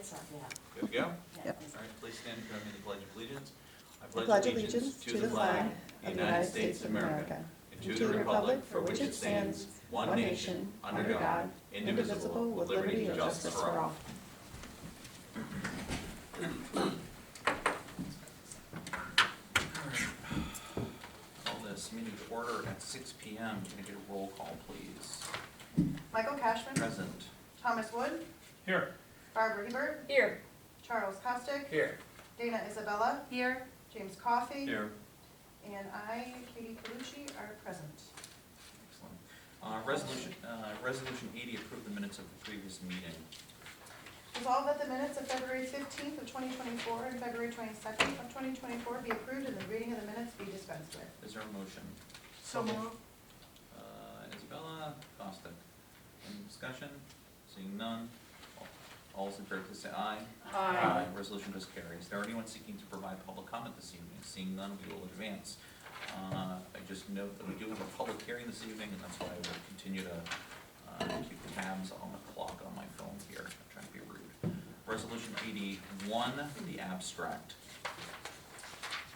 so, yeah. Good to go? Yep. All right, please stand and join me in the Pledge of Allegiance. I pledge allegiance to the flag of the United States of America and to the republic for which it stands, one nation, under God, indivisible, with liberty and justice for all. Call this meeting to order at 6 p.m. Can I get a roll call, please? Michael Cashman. Present. Thomas Wood. Here. Barbara Hebert. Here. Charles Costick. Here. Dana Isabella. Here. James Coffey. Here. And I, Katie Calucci, are present. Excellent. Resolution 80, approve the minutes of the previous meeting. Resolved that the minutes of February 15th of 2024 and February 22nd of 2024 be approved and the reading of the minutes be dispensed with. Is there a motion? So moved. Isabella, Costick. Any discussion? Seeing none. All those in favor, please say aye. Aye. Resolution does carry. Is there anyone seeking to provide public comment this evening? Seeing none, we will advance. I just note that we do have a public hearing this evening, and that's why I will continue to keep tabs on the clock on my phone here. I'm trying to be rude. Resolution 81, the abstract.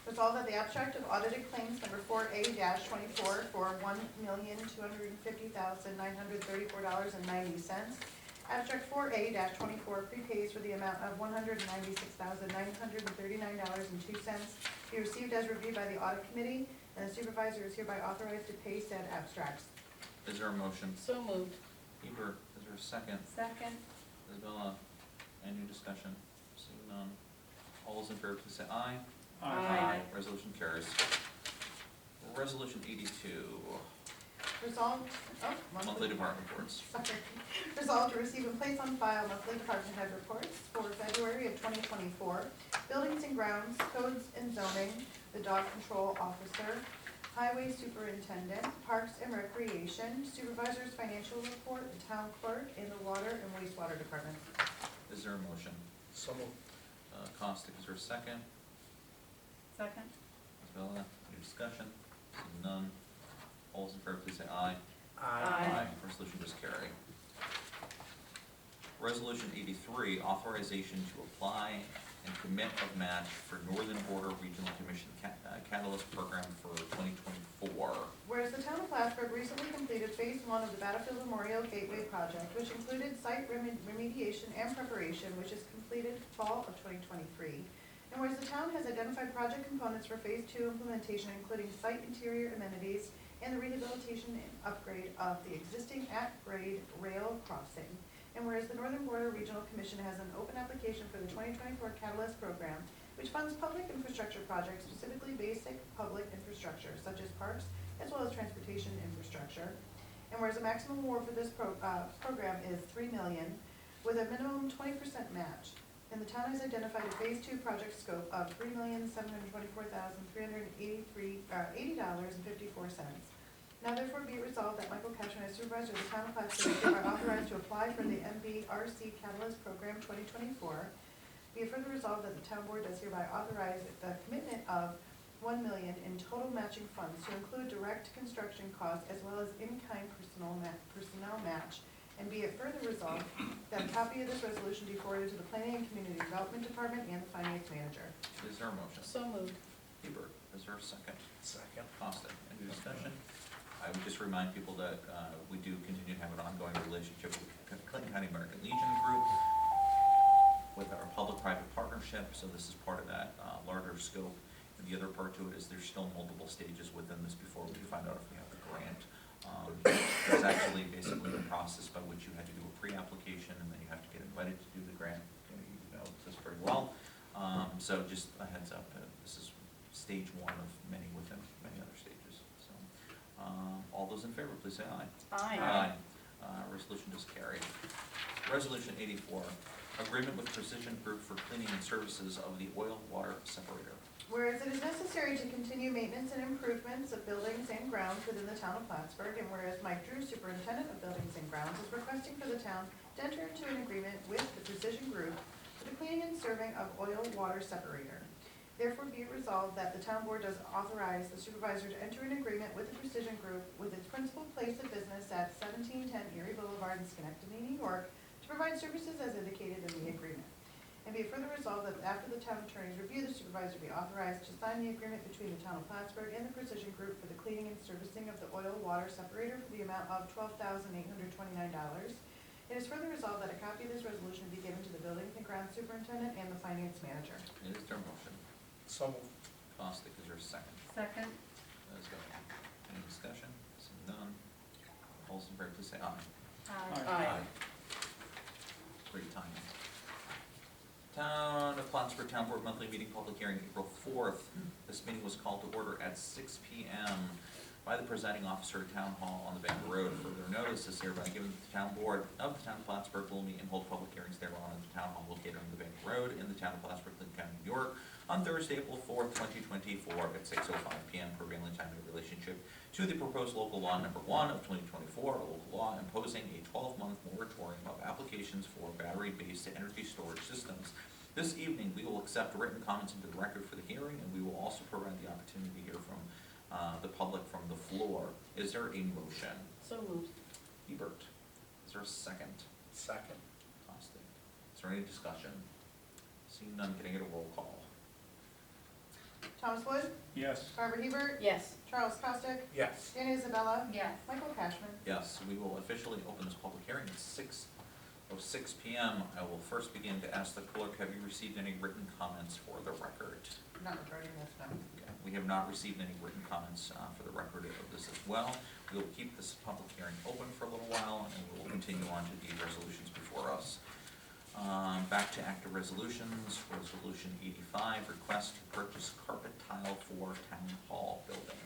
Resolved that the abstract of audited claims number 4A-24 for $1,250,934.90. Abstract 4A-24 prepays for the amount of $196,939.02 be received as reviewed by the audit committee, and the supervisor is hereby authorized to pay said abstracts. Is there a motion? So moved. Hebert, is there a second? Second. Isabella, any discussion? Seeing none. All those in favor, please say aye. Aye. Resolution carries. Resolution 82, Resolved, monthly department reports. Sorry. Resolved to receive and place on file monthly department head reports for February of 2024. Buildings and grounds, codes and zoning, the dog control officer, highway superintendent, parks and recreation, supervisor's financial report, the town clerk, and the water and wastewater department. Is there a motion? So moved. Costick, is there a second? Second. Isabella, any discussion? Seeing none. All those in favor, please say aye. Aye. Resolution does carry. Resolution 83, authorization to apply and commit of match for Northern Border Regional Commission Catalyst Program for 2024. Whereas the town of Plattsburgh recently completed phase 1 of the Battlefield Memorial Gateway project, which included site remediation and preparation, which is completed fall of 2023. And whereas the town has identified project components for phase 2 implementation, including site interior amenities and the rehabilitation and upgrade of the existing at-grade rail crossing. And whereas the Northern Border Regional Commission has an open application for the 2024 Catalyst Program, which funds public infrastructure projects, specifically basic public infrastructure, such as parks, as well as transportation infrastructure. And whereas the maximum award for this program is $3 million, with a minimum 20% match. And the town has identified a phase 2 project scope of $3,724,380.54. Now therefore be it resolved that Michael Cashman, as supervisor of the town of Plattsburgh, are authorized to apply for the MBRC Catalyst Program 2024. Be it further resolved that the town board does hereby authorize the commitment of $1 million in total matching funds to include direct construction costs as well as in-kind personnel match. And be it further resolved that a copy of this resolution be forwarded to the Planning and Community Development Department and the Finance Manager. Is there a motion? So moved. Hebert, is there a second? Second. Costick, any discussion? I would just remind people that we do continue to have an ongoing relationship with Clinton County American Legion Group with our public-private partnership, so this is part of that larger scope. And the other part to it is there's still multiple stages within this before we find out if we have the grant. There's actually basically a process by which you had to do a pre-application and then you have to get invited to do the grant. You know this very well. So just a heads up, this is stage 1 of many within many other stages. So all those in favor, please say aye. Aye. Resolution does carry. Resolution 84, agreement with Precision Group for cleaning and services of the oil water separator. Whereas it is necessary to continue maintenance and improvements of buildings and grounds within the town of Plattsburgh, and whereas Mike Drew, superintendent of buildings and grounds, is requesting for the town to enter into an agreement with the Precision Group for the cleaning and serving of oil water separator. Therefore be it resolved that the town board does authorize the supervisor to enter an agreement with the Precision Group with its principal place of business at 1710 Erie Boulevard in Schenectady, New York, to provide services as indicated in the agreement. resolved that after the town attorney's review, the supervisor be authorized to sign the agreement between the town of Plattsburgh and the Precision Group for the cleaning and servicing of the oil-water separator for the amount of $12,829. It is further resolved that a copy of this resolution be given to the building and grounds superintendent and the finance manager. Is there a motion? So moved. Costick, is there a second? Second. Isabella, any discussion? Seeing none, all those in favor, please say aye. Aye. Great timing. Town of Plattsburgh Town Board Monthly Meeting, public hearing, April 4th. This meeting was called to order at 6 p.m. by the presiding officer at Town Hall on the Bank Road. Further notice is hereby given that the Town Board of the Town of Plattsburgh will meet and hold public hearings thereon at the Town Hall located on the Bank Road in the Town of Plattsburgh, Clinton County, New York, on Thursday, April 4th, 2024, at 6:05 p.m. prevailing time in relationship to the proposed local law number 1 of 2024, a local law imposing a 12-month moratorium of applications for battery-based energy storage systems. This evening, we will accept written comments into the record for the hearing, and we will also provide the opportunity to hear from the public from the floor. Is there a motion? So moved. Hebert. Is there a second? Second. Costick. Is there any discussion? Seeing none, can I get a roll call? Thomas Wood, Yes. Barbara Hebert, Yes. Charles Costick, Yes. Jenny Isabella, Yes. Michael Cashman. Yes, we will officially open this public hearing at 6:06 p.m. I will first begin to ask the clerk, have you received any written comments for the record? Not regarding this, no. Okay, we have not received any written comments for the record of this as well. We will keep this public hearing open for a little while, and we will continue on to the resolutions before us. Back to active resolutions. Resolution 85, request to purchase carpet tile for Town Hall building.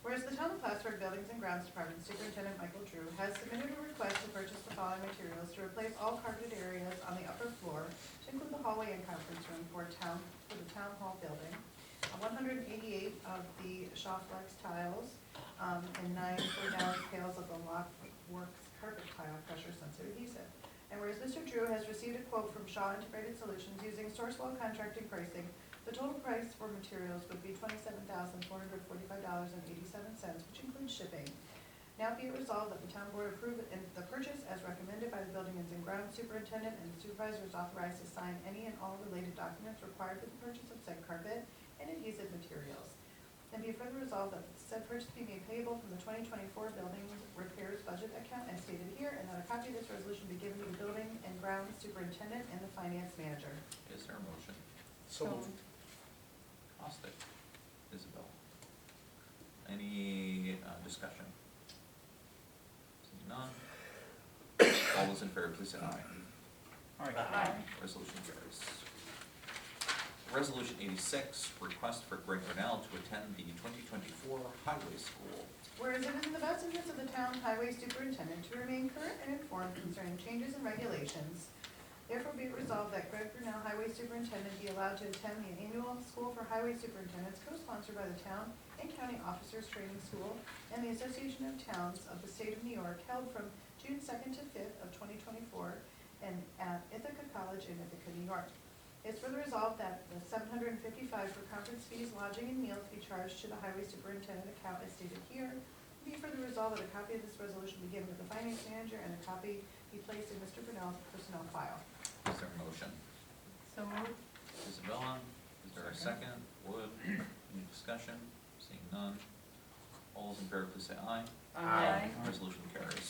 Whereas the Town of Plattsburgh Buildings and Grounds Department Superintendent Michael Drew has submitted a request to purchase the following materials to replace all carpeted areas on the upper floor, to include the hallway and conference room for the Town Hall building. 188 of the Shawflex tiles, and 9 4-gallon pails of the Lockworks carpet tile pressure-sensitive adhesive. And whereas Mr. Drew has received a quote from Shaw Integrated Solutions using Sourcewell contracting pricing, the total price for materials would be $27,445.87, which includes shipping. Now be it resolved that the town board approve the purchase as recommended by the Buildings and Grounds Superintendent, and the supervisor is authorized to sign any and all related documents required for the purchase of said carpet and adhesive materials. And be it further resolved that said purchase be made payable from the 2024 building repairs budget account as stated here, and that a copy of this resolution be given to the Building and Grounds Superintendent and the Finance Manager. Is there a motion? So moved. Costick. Isabel. Any discussion? Seeing none. All those in favor, please say aye. Aye. Resolution carries. Resolution 86, request for Greg Brunel to attend the 2024 Highway School. Whereas it is in the best interest of the town highway superintendent to remain current and informed concerning changes and regulations, therefore be it resolved that Greg Brunel, highway superintendent, be allowed to attend the annual School for Highway Superintendents, co-sponsored by the Town and County Officers Training School and the Association of Towns of the State of New York, held from June 2nd to 5th of 2024 and at Ithaca College in Ithaca, New York. It's further resolved that the $755 for conference fees, lodging, and meals be charged to the highway superintendent account as stated here. Be further resolved that a copy of this resolution be given to the finance manager and a copy be placed in Mr. Brunel's personnel file. Is there a motion? So moved. Isabella, is there a second? Wood, any discussion? Seeing none. All those in favor, please say aye. Aye. Resolution carries.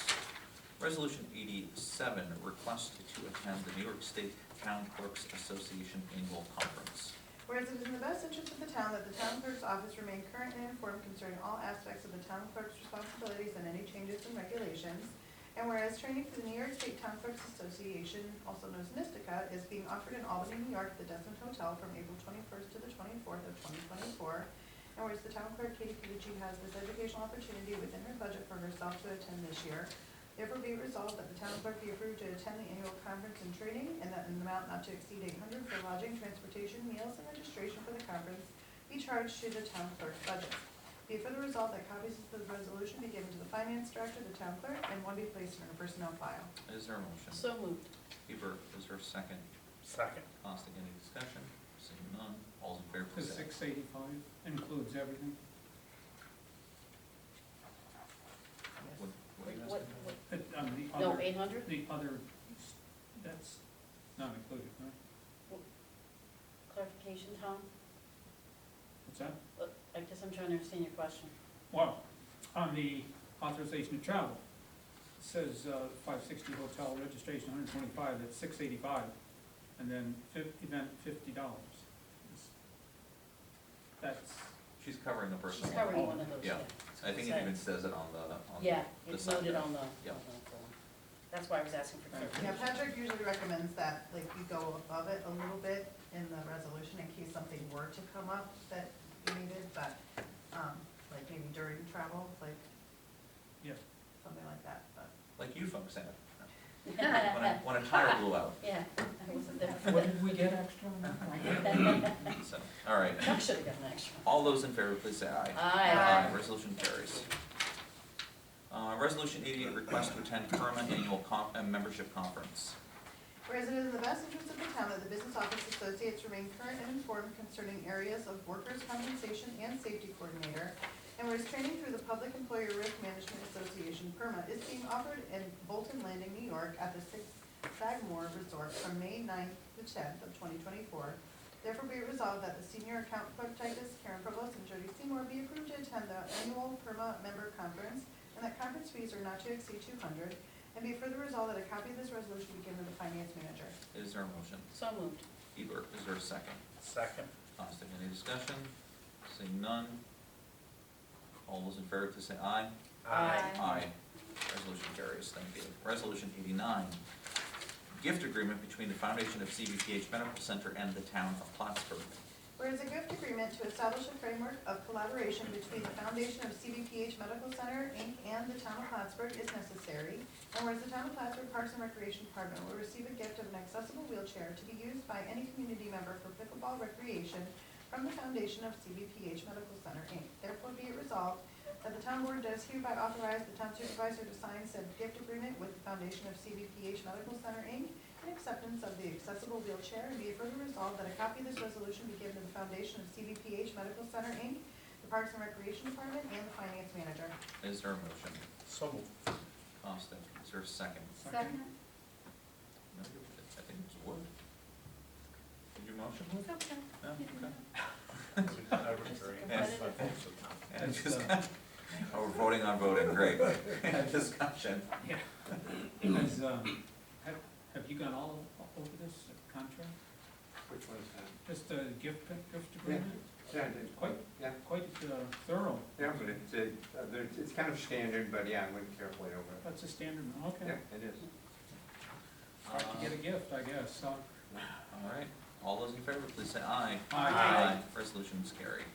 Resolution 87, request to attend the New York State Town Clerks Association Annual Conference. Whereas it is in the best interest of the town that the town clerk's office remain current and informed concerning all aspects of the town clerk's responsibilities and any changes and regulations. And whereas training for the New York State Town Clerks Association, also known as NYSTICA, is being offered in Albany, New York at the Desmond Hotel from April 21st to the 24th of 2024. And whereas the town clerk, Katie Caducci, has this educational opportunity within her budget for herself to attend this year, therefore be it resolved that the town clerk be approved to attend the annual conference and training, and that an amount not to exceed $800 for lodging, transportation, meals, and registration for the conference be charged to the town clerk's budget. Be it further resolved that copies of the resolution be given to the finance director, the town clerk, and one be placed in her personnel file. Is there a motion? So moved. Hebert, is there a second? Second. Costick, any discussion? Seeing none. All those in favor, The please say aye. 685 includes everything? What are you What, asking? The no, other, 800? the other, that's not included, right? Legion, Tom? What's that? I guess I'm trying to understand your question. Well, on the authorization to travel, it says 560 hotel registration, 125, that's 685, and then event $50. That's, She's covering the She's personal. covering one of those, Yeah. yeah. I think it even says it on the. Yeah, the it's side noted there. on the, Yeah. form. That's why I was asking for clarification. Yeah, Patrick usually recommends that, like, you go above it a little bit in the resolution in case something were to come up that you needed, but, like maybe during travel, like, yeah. something like that, but. Like you folks had. When a tire blew out. Yeah, I wasn't there. What did we get extra? So, all right. Chuck should have gotten extra. All those in favor, please say aye. Aye. Resolution carries. Resolution 88, request to attend PERMA annual membership conference. Whereas it is in the best interest of the town that the business office associates remain current and informed concerning areas of workers' compensation and safety coordinator, and whereas training through the Public Employer Risk Management Association, PERMA, is being offered in Bolton Landing, New York at the Six Sagmore Resort from May 9th to 10th of 2024. Therefore be it resolved that the senior account protectors, Karen Provost and Jody Seymour, be approved to attend the annual PERMA member conference, and that conference fees are not to exceed $200. And be further resolved that a copy of this resolution be given to the finance manager. Is there a motion? So moved. Hebert, is there a second? Second. Constant, any discussion? Seeing none. All those in favor, please say aye. Aye. Resolution carries, thank you. Resolution 89, gift agreement between the Foundation of CBPH Medical Center and the town of Plattsburgh. Whereas a gift agreement to establish a framework of collaboration between the Foundation of CBPH Medical Center, Inc. and the town of Plattsburgh is necessary, and whereas the town of Plattsburgh Parks and Recreation Department will receive a gift of an accessible wheelchair to be used by any community member for pickleball recreation from the Foundation of CBPH Medical Center, Inc. Therefore be it resolved that the town board does hereby authorize the town supervisor to sign said gift agreement with the Foundation of CBPH Medical Center, Inc. in acceptance of the accessible wheelchair, and be it further resolved that a copy of this resolution be given to the Foundation of CBPH Medical Center, Inc., the Parks and Recreation Department, and the finance manager. Is there a motion? So moved. Constant, is there a second? Second. No, I think it's Wood. Did you motion Wood? Okay. No? Okay. I would agree. Yes. I think so. And oh, we're voting on voting, great. Discussion. Yeah. Have you gone all over this contract? Which one is that? Just a gift agreement? Yeah, I did. Quite, Yeah, quite thorough. yeah, but it's kind of standard, but yeah, I went carefully over it. That's a standard, okay. Yeah, it is. Hard to get a gift, I guess, so. All right, all those in favor, please say aye. Aye. Resolution is carried.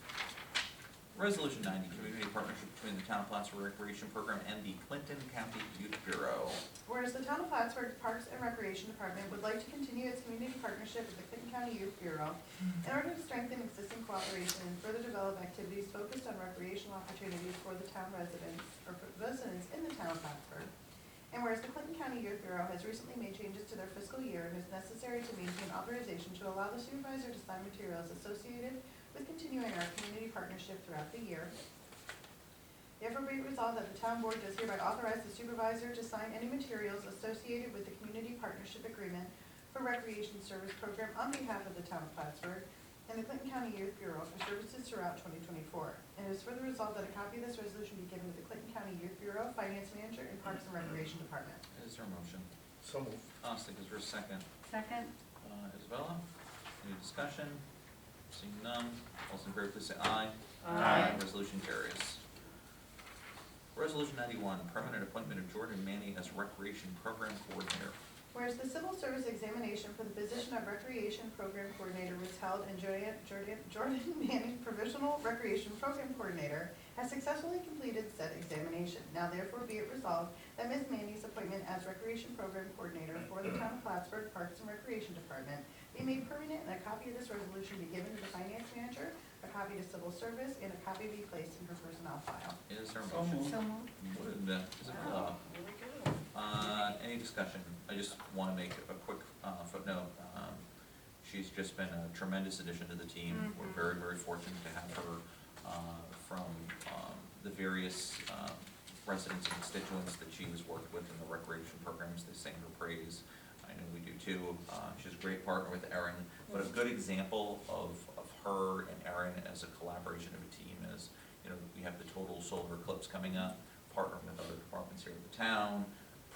Resolution 90, community partnership between the Town of Plattsburgh Recreation Program and the Clinton County Youth Bureau. Whereas the town of Plattsburgh Parks and Recreation Department would like to continue its community partnership with the Clinton County Youth Bureau in order to strengthen existing cooperation and further develop activities focused on recreational opportunities for the town residents, or for residents in the town of Plattsburgh. And whereas the Clinton County Youth Bureau has recently made changes to their fiscal year and is necessary to maintain authorization to allow the supervisor to sign materials associated with continuing our community partnership throughout the year. Therefore be it resolved that the town board does hereby authorize the supervisor to sign any materials associated with the community partnership agreement for recreation service program on behalf of the town of Plattsburgh and the Clinton County Youth Bureau for services throughout 2024. And it is further resolved that a copy of this resolution be given to the Clinton County Youth Bureau, Finance Manager, and Parks and Recreation Department. Is there a motion? So moved. Constant, is there a second? Second. Isabella, any discussion? Seeing none, all those in favor, please say aye. Resolution carries. Resolution 91, permanent appointment of Jordan Manny as Recreation Program Coordinator. Whereas the civil service examination for the position of Recreation Program Coordinator was held and Jordan Manning, Provisional Recreation Program Coordinator, has successfully completed said examination. Now therefore be it resolved that Ms. Manning's appointment as Recreation Program Coordinator for the Town of Plattsburgh Parks and Recreation Department be made permanent, and a copy of this resolution be given to the Finance Manager, a copy to Civil Service, and a copy be placed in her personnel file. Is there a So motion? moved. So moved. Would, Isabella, Really good. any discussion? I just want to make a quick footnote. She's just been a tremendous addition to the team. We're very, very fortunate to have her from the various residents and constituents that she has worked with in the recreation programs. They sing her praise. I know we do too. She's a great partner with Erin, but a good example of her and Erin as a collaboration of a team as, you know, we have the total solar eclipse coming up, partnering with other departments here at the town,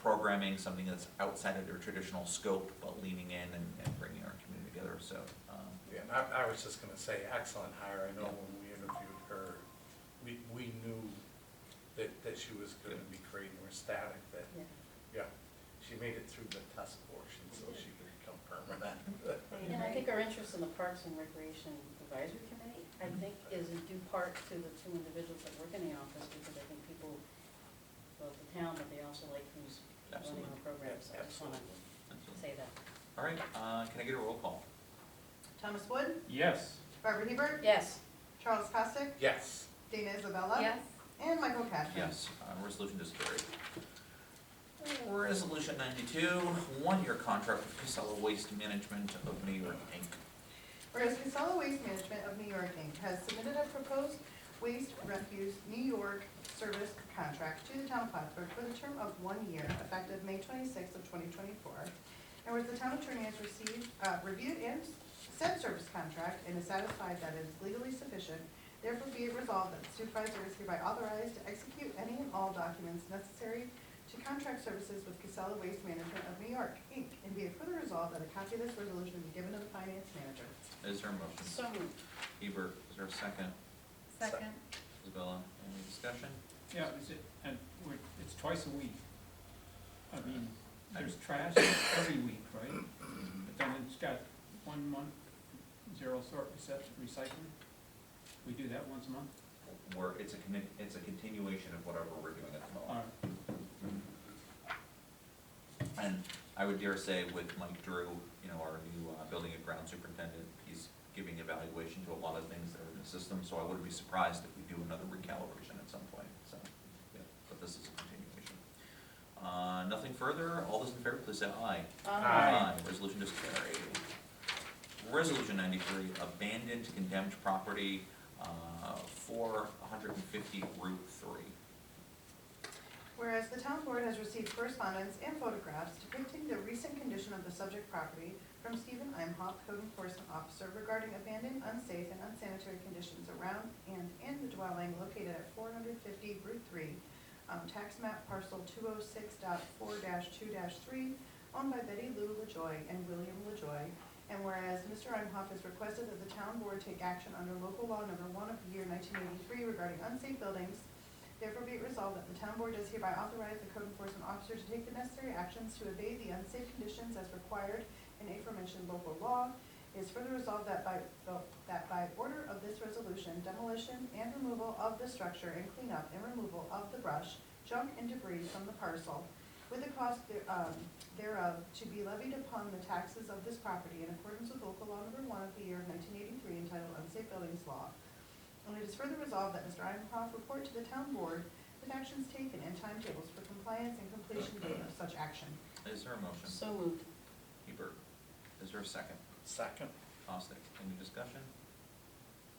programming something that's outside of their traditional scope, but leaning in and bringing our community together, so, Yeah, and I was just gonna say, excellent hire. I know when we interviewed her, we knew that she was gonna be great, and we're ecstatic that, Yeah. yeah, she made it through the test portion, so she could become permanent. And I think our interest in the Parks and Recreation Advisory Committee, I think, is in due part to the two individuals that work in the office, because I think people love the town, but they also like who's running absolutely. our programs. I just wanna Absolutely. say that. All right, can I get a roll call? Thomas Wood, Yes. Barbara Hebert, Yes. Charles Costick, Yes. Dana Isabella. Yes. And Michael Cashman. Yes, resolution is carried. Resolution 92, one-year contract with Casella Waste Management of New York, Inc. Whereas Casella Waste Management of New York, Inc. has submitted a proposed waste refuse New York service contract to the town of Plattsburgh for the term of 1 year, effective May 26th of 2024. And whereas the town attorney has reviewed and said service contract and is satisfied that it is legally sufficient, therefore be it resolved that the supervisor is hereby authorized to execute any and all documents necessary to contract services with Casella Waste Management of New York, Inc. And be it further resolved that a copy of this resolution be given to the finance manager. Is there a motion? So moved. Hebert, is there a second? Second. Isabella, any discussion? Yeah, and it's twice a week. I mean, there's trash every week, right? But then it's got 1 month, zero sort recycling. We do that once a month. Where it's a continuation of whatever we're doing at the All moment. right. And I would dare say with Mike Drew, you know, our new building and ground superintendent, he's giving evaluation to a lot of things that are in the system, so I wouldn't be surprised if we do another recalibration at some point, so, yeah, but this is a continuation. Nothing further, all those in favor, please say aye. Aye. Resolution is carried. Resolution 93, abandoned condemned property, 450 Route 3. Whereas the town board has received correspondence and photographs depicting the recent condition of the subject property from Stephen Imhoff, Code Enforcement Officer, regarding abandoned, unsafe, and unsanitary conditions around and in the dwelling located at 450 Route 3, tax map parcel 206.4-2-3, owned by Betty Lou LaJoy and William LaJoy. And whereas Mr. Imhoff has requested that the town board take action under local law number 1 of the year 1983 regarding unsafe buildings, therefore be it resolved that the town board does hereby authorize the code enforcement officer to take the necessary actions to abate the unsafe conditions as required in aforementioned local law. It is further resolved that by order of this resolution, demolition and removal of the structure and cleanup and removal of the brush, junk, and debris from the parcel, with the cost thereof to be levied upon the taxes of this property in accordance with local law number 1 of the year of 1983 entitled Unsafe Buildings Law. And it is further resolved that Mr. Imhoff report to the town board with actions taken and timetables for compliance and completion date of such action. Is there a motion? So moved. Hebert, is there a second? Second. Costick, any discussion?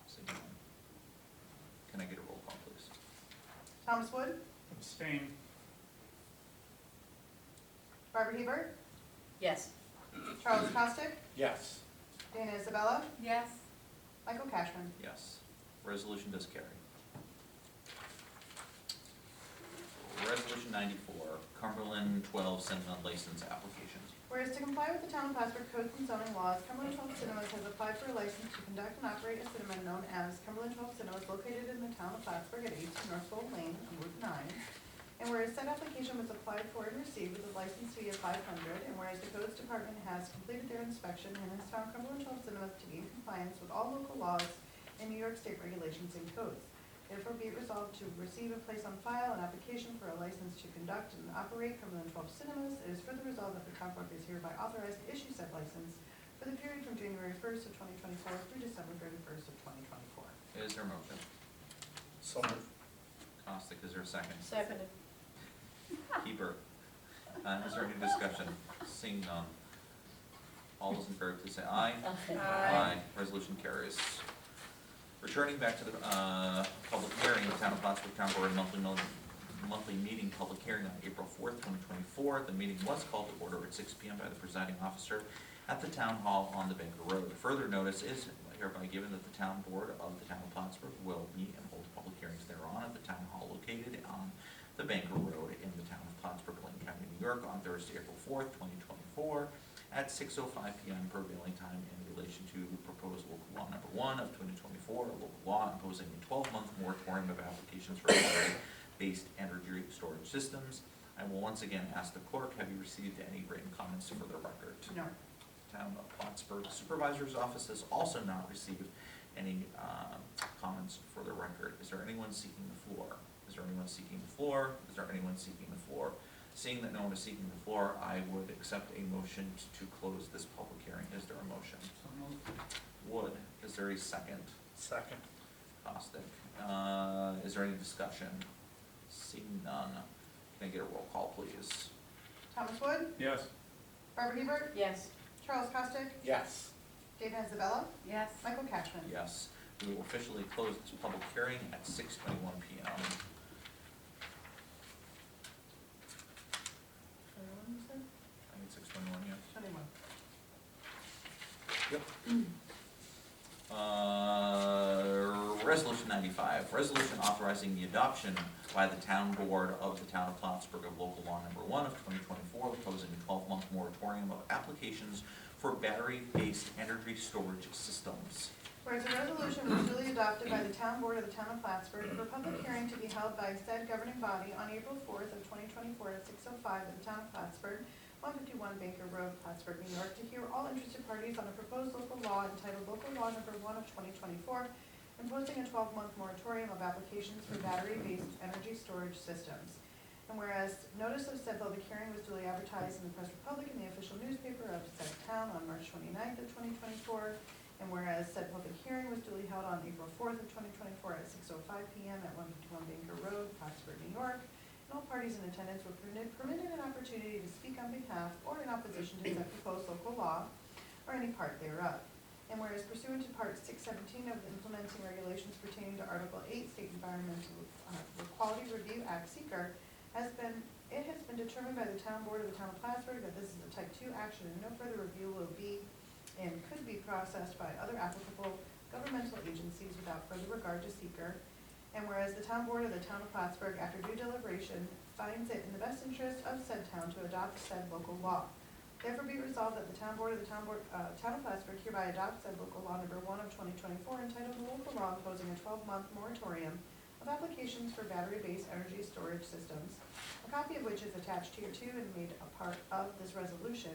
Seeing none. Can I get a roll call, please? Thomas Wood, Abstain. Barbara Hebert, Yes. Charles Costick, Yes. Dana Isabella, Yes. Michael Cashman. Yes. Resolution does carry. Resolution 94, Cumberland 12 Cinema License Applications. Whereas to comply with the town of Plattsburgh codes and zoning laws, Cumberland 12 Cinemas has applied for a license to conduct and operate a cinema known as Cumberland 12 Cinemas located in the town of Plattsburgh at 18 North Gold Lane on Route 9. And whereas said application was applied for and received with a license fee of $500, and whereas the codes department has completed their inspection and has found Cumberland 12 Cinemas to be in compliance with all local laws and New York State regulations and codes. Therefore be it resolved to receive and place on file an application for a license to conduct and operate Cumberland 12 Cinemas. It is further resolved that the town clerk is hereby authorized to issue said license for the period from January 1st of 2024 through December 31st of 2024. Is there a motion? So moved. Costick, is there a second? Seconded. Hebert, is there any discussion? Seeing none. All those in favor, please say aye. Aye. Resolution carries. Returning back to the public hearing, the Town of Plattsburgh Town Board monthly meeting, public hearing on April 4th, 2024. The meeting was called to order at 6 p.m. by the presiding officer at the Town Hall on the Baker Road. Further notice is hereby given that the Town Board of the Town of Plattsburgh will meet and hold public hearings thereon at the Town Hall located on the Baker Road in the Town of Plattsburgh, Clinton County, New York, on Thursday, April 4th, 2024, at 6:05 p.m. prevailing time in relation to proposed local law number 1 of 2024, a local law imposing a 12-month moratorium of applications for battery-based energy storage systems. I will once again ask the clerk, have you received any written comments for the record? No. Town of Plattsburgh Supervisor's Office has also not received any comments for the record. Is there anyone seeking the floor? Is there anyone seeking the floor? Is there anyone seeking the floor? Seeing that no one is seeking the floor, I would accept a motion to close this public hearing. Is there a motion? So moved. Wood. Is there a second? Second. Caustic. Is there any discussion? Seeing none, can I get a roll call, please? Thomas Wood, Yes. Barbara Hebert, Yes. Charles Costick, Yes. Dana Isabella, Yes. Michael Cashman. Yes. We will officially close this public hearing at 6:21 p.m. What did you say? I think it's 6:21, yeah. 21. Resolution 95, resolution authorizing the adoption by the Town Board of the Town of Plattsburgh of Local Law Number 1 of 2024, proposing a 12-month moratorium of applications for battery-based energy storage systems. Whereas a resolution was duly adopted by the Town Board of the Town of Plattsburgh for public hearing to be held by said governing body on April 4th of 2024 at 6:05 at the Town of Plattsburgh, 151 Baker Road, Plattsburgh, New York, to hear all interested parties on a proposed local law entitled Local Law Number 1 of 2024, imposing a 12-month moratorium of applications for battery-based energy storage systems. And whereas notice of said public hearing was duly advertised in the Press Republic in the official newspaper of said town on March 29th of 2024, and whereas said public hearing was duly held on April 4th of 2024 at 6:05 p.m. at 151 Baker Road, Plattsburgh, New York, and all parties in attendance were permitted an opportunity to speak on behalf or in opposition to said proposed local law or any part thereof. And whereas pursuant to Part 617 of the implementing regulations pertaining to Article 8 State Environmental Quality Review Act (SEQR), it has been determined by the Town Board of the Town of Plattsburgh that this is a Type 2 action and no further review will be and could be processed by other applicable governmental agencies without further regard to SEQR. And whereas the Town Board of the Town of Plattsburgh, after due deliberation, finds it in the best interest of said town to adopt said local law. Therefore be resolved that the Town Board of the Town of Plattsburgh hereby adopts said local law number 1 of 2024 entitled the local law imposing a 12-month moratorium of applications for battery-based energy storage systems, a copy of which is attached here to and made a part of this resolution.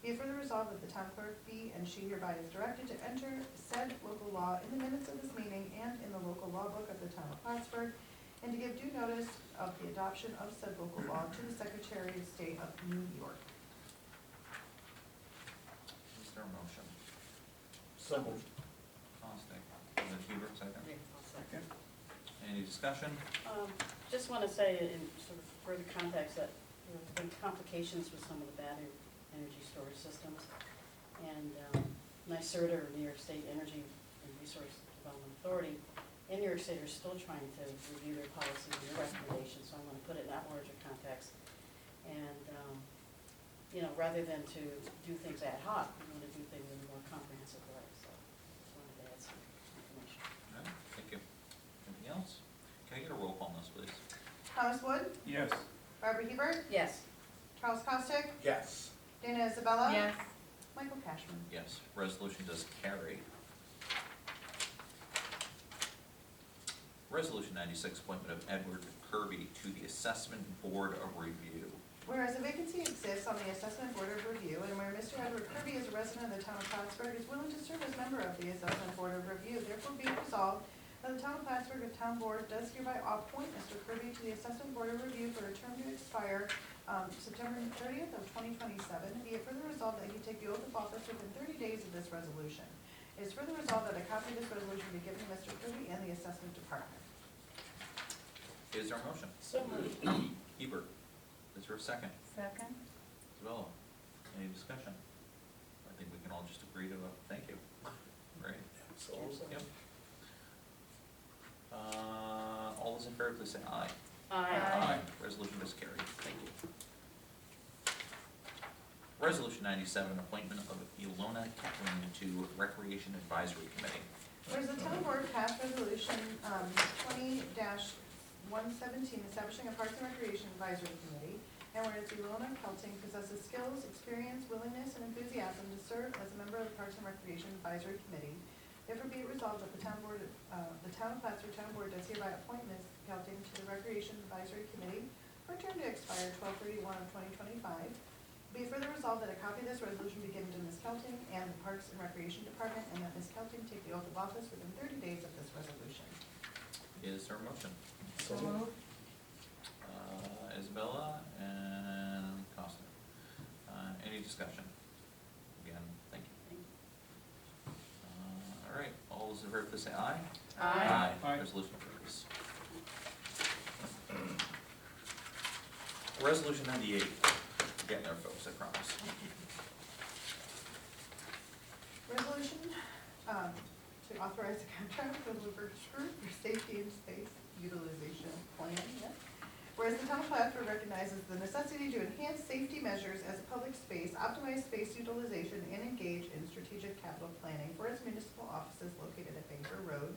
Be it further resolved that the town clerk be and she hereby is directed to enter said local law in the minutes of this meeting and in the local law book of the Town of Plattsburgh, and to give due notice of the adoption of said local law to the Secretary of State of New York. Is there a motion? So moved. Caustic. Is it Hebert, second? Second. Any discussion? Just want to say in sort of further context that there have been complications with some of the battery energy storage systems. And NYSERDA, or New York State Energy and Resource Development Authority, in New York State are still trying to review their policies and their recommendations, so I'm going to put it in that larger context. And, you know, rather than to do things ad hoc, we want to do things in a more comprehensive way, so just wanted to add some information. All right, thank you. Anything else? Can I get a roll call on this, please? Thomas Wood, Yes. Barbara Hebert, Yes. Charles Costick, Yes. Dana Isabella, Yes. Michael Cashman. Yes, resolution does carry. Resolution 96, appointment of Edward Kirby to the Assessment Board of Review. Whereas a vacancy exists on the Assessment Board of Review, and where Mr. Edward Kirby is a resident of the Town of Plattsburgh, is willing to serve as member of the Assessment Board of Review, therefore be it resolved that the Town of Plattsburgh Town Board does hereby appoint Mr. Kirby to the Assessment Board of Review for a term to expire September 30th of 2027. Be it further resolved that he take the oath of office within 30 days of this resolution. It is further resolved that a copy of this resolution be given to Mr. Kirby and the Assessment Department. Is there a motion? So moved. Hebert, is there a second? Second. Isabella, any discussion? I think we can all just agree to a thank you. Great. Absolutely. Yep. All those in favor, please say aye. Aye. Resolution is carried. Thank you. Resolution 97, appointment of Ilona Kettling to Recreation Advisory Committee. Whereas the town board passed resolution 20-117, establishing a Parks and Recreation Advisory Committee, and whereas Ilona Kelting possesses skills, experience, willingness, and enthusiasm to serve as a member of the Parks and Recreation Advisory Committee, therefore be it resolved that the town of Plattsburgh Town Board does hereby appoint Ms. Kelting to the Recreation Advisory Committee for a term to expire 12/31 of 2025. Be it further resolved that a copy of this resolution be given to Ms. Kelting and the Parks and Recreation Department, and that Ms. Kelting take the oath of office within 30 days of this resolution. Is there a motion? So moved. Isabella and Costa. Any discussion? Again, thank you. All right, all those in favor, please say aye. Aye. Aye. Resolution carries. Resolution 98, getting there, folks, I promise. Resolution to authorize a contract with Woodbridge Group for safety and space utilization plan. Yes. Whereas the town of Plattsburgh recognizes the necessity to enhance safety measures as a public space, optimize space utilization, and engage in strategic capital planning for its municipal offices located at Banker Road.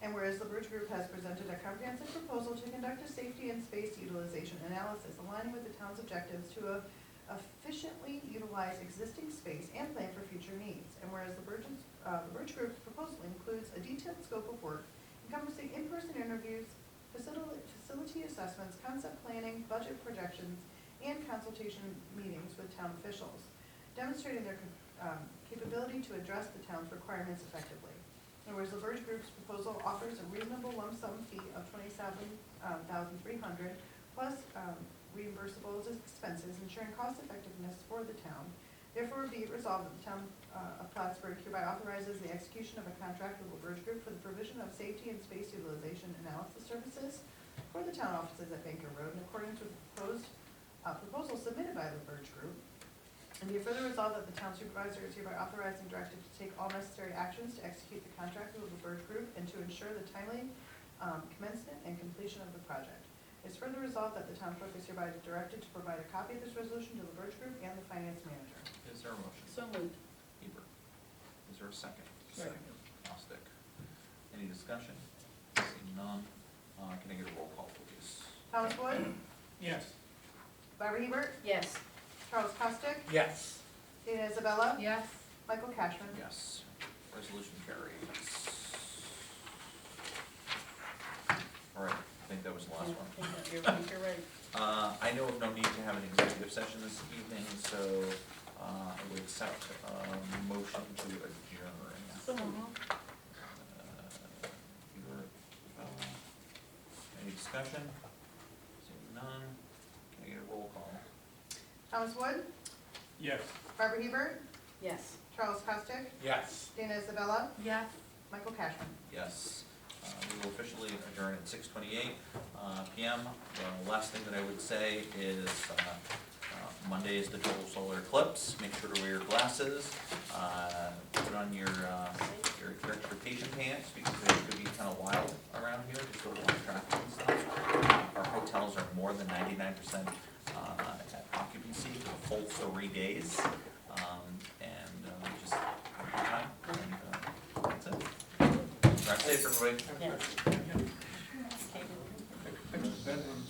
And whereas the Birch Group has presented a comprehensive proposal to conduct a safety and space utilization analysis aligning with the town's objectives to efficiently utilize existing space and plan for future needs. And whereas the Birch Group's proposal includes a detailed scope of work encompassing in-person interviews, facility assessments, concept planning, budget projections, and consultation meetings with town officials, demonstrating their capability to address the town's requirements effectively. And whereas the Birch Group's proposal offers a reasonable lump sum fee of $27,300 plus reimbursable expenses, ensuring cost effectiveness for the town. Therefore, be it resolved that the town of Plattsburgh hereby authorizes the execution of a contract with the Birch Group for the provision of safety and space utilization analysis services for the town offices at Banker Road in accordance with the proposed proposal submitted by the Birch Group. And be it further resolved that the town supervisor is hereby authorized and directed to take all necessary actions to execute the contract with the Birch Group and to ensure the timely commencement and completion of the project. It's further resolved that the town clerk is hereby directed to provide a copy of this resolution to the Birch Group and the finance manager. Is there a motion? So moved. Hebert. Is there a second? Second. Costick. Any discussion? Seeing none, can I get a roll call, please? Thomas Wood, Yes. Barbara Hebert, Yes. Charles Costick, Yes. Dana Isabella, Yes. Michael Cashman. Yes. Resolution carries. All right, I think that was the last one. You're right. I know of no need to have an executive session this evening, so I would accept a motion to adjourn. So moved. Hebert, any discussion? Seeing none, can I get a roll call? Thomas Wood, Yes. Barbara Hebert, Yes. Charles Costick, Yes. Dana Isabella, Yes. Michael Cashman. Yes. We will officially adjourn at 6:28 PM. The last thing that I would say is Monday is the total solar eclipse. Make sure to wear your glasses. Put on your transportation pants because it could be kind of wild around here, just with a lot of traffic and stuff. Our hotels are more than 99% at occupancy for the full 3 days. And just have a good time. And that's it. Drive safe, everybody. Yes. Bedrooms.